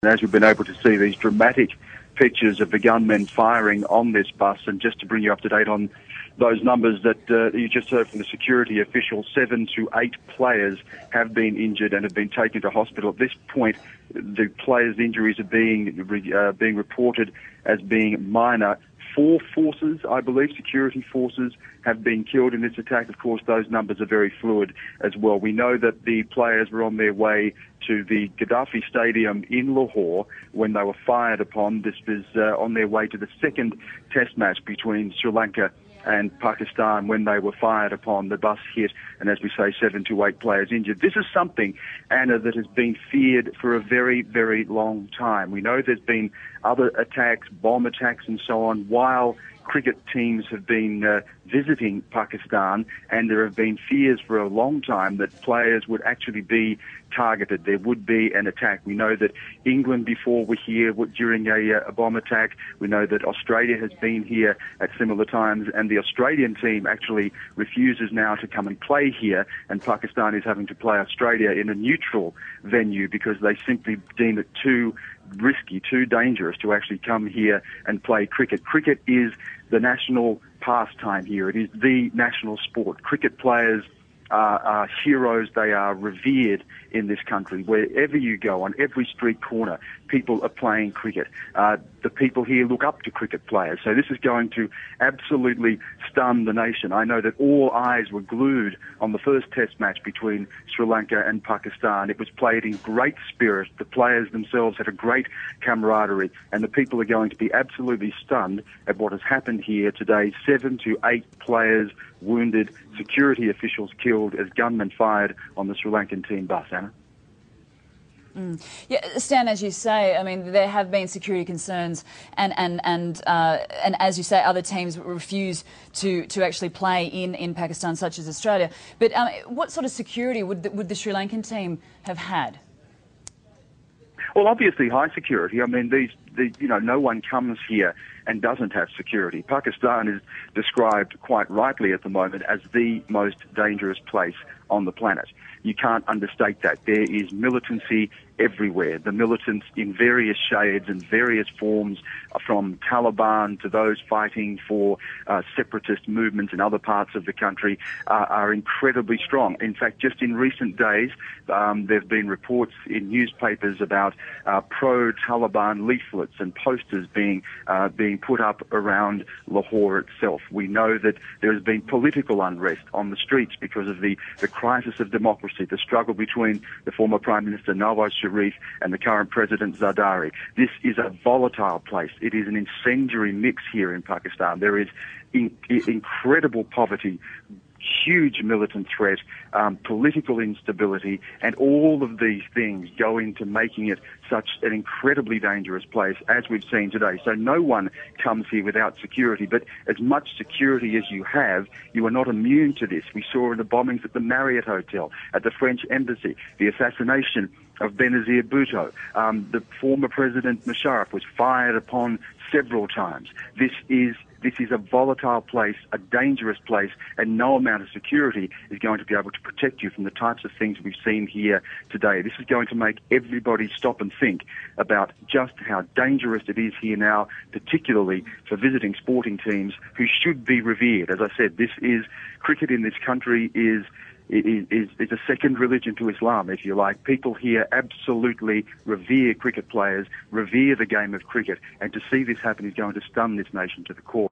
As we've been able to see these dramatic pictures of the gunmen firing on this bus, and just to bring you up to date on those numbers that you just heard from the security officials, 7 to 8 players have been injured and have been taken to hospital. At this point, the players' injuries are being reported as being minor. 4 forces, I believe, security forces, have been killed in this attack. Of course, those numbers are very fluid as well. We know that the players were on their way to the Gaddafi Stadium in Lahore when they were fired upon. This was on their way to the second test match between Sri Lanka and Pakistan when they were fired upon. The bus hit, and as we say, 7 to 8 players injured. This is something, Anna, that has been feared for a very, very long time. We know there's been other attacks, bomb attacks and so on, while cricket teams have been visiting Pakistan, and there have been fears for a long time that players would actually be targeted. There would be an attack. We know that England before were here during a bomb attack. We know that Australia has been here at similar times, and the Australian team actually refuses now to come and play here, and Pakistan is having to play Australia in a neutral venue because they simply deem it too risky, too dangerous to actually come here and play cricket. Cricket is the national pastime here. It is the national sport. Cricket players are heroes. They are revered in this country. Wherever you go, on every street corner, people are playing cricket. The people here look up to cricket players. So this is going to absolutely stun the nation. I know that all eyes were glued on the first test match between Sri Lanka and Pakistan. It was played in great spirit. The players themselves had a great camaraderie, and the people are going to be absolutely stunned at what has happened here today. 7 to 8 players wounded, security officials killed as gunmen fired on the Sri Lankan team bus, Anna. Yeah, Stan, as you say, I mean, there have been security concerns, and as you say, other teams refuse to actually play in Pakistan, such as Australia. But what sort of security would the Sri Lankan team have had? Well, obviously high security. I mean, no one comes here and doesn't have security. Pakistan is described quite rightly at the moment as the most dangerous place on the planet. You can't understate that. There is militancy everywhere. The militants in various shades and various forms, from Taliban to those fighting for separatist movements in other parts of the country, are incredibly strong. In fact, just in recent days, there have been reports in newspapers about pro-Taliban leaflets and posters being put up around Lahore itself. We know that there has been political unrest on the streets because of the crisis of democracy, the struggle between the former Prime Minister Nawaz Sharif and the current President Zardari. This is a volatile place. It is an incendiary mix here in Pakistan. There is incredible poverty, huge militant threat, political instability, and all of these things go into making it such an incredibly dangerous place, as we've seen today. So no one comes here without security, but as much security as you have, you are not immune to this. We saw in the bombings at the Marriott Hotel, at the French Embassy, the assassination of Benazir Bhutto. The former President Musharraf was fired upon several times. This is a volatile place, a dangerous place, and no amount of security is going to be able to protect you from the types of things we've seen here today. This is going to make everybody stop and think about just how dangerous it is here now, particularly for visiting sporting teams who should be revered. As I said, cricket in this country is a second religion to Islam, if you like. People here absolutely revere cricket players, revere the game of cricket, and to see this happen is going to stun this nation to the core.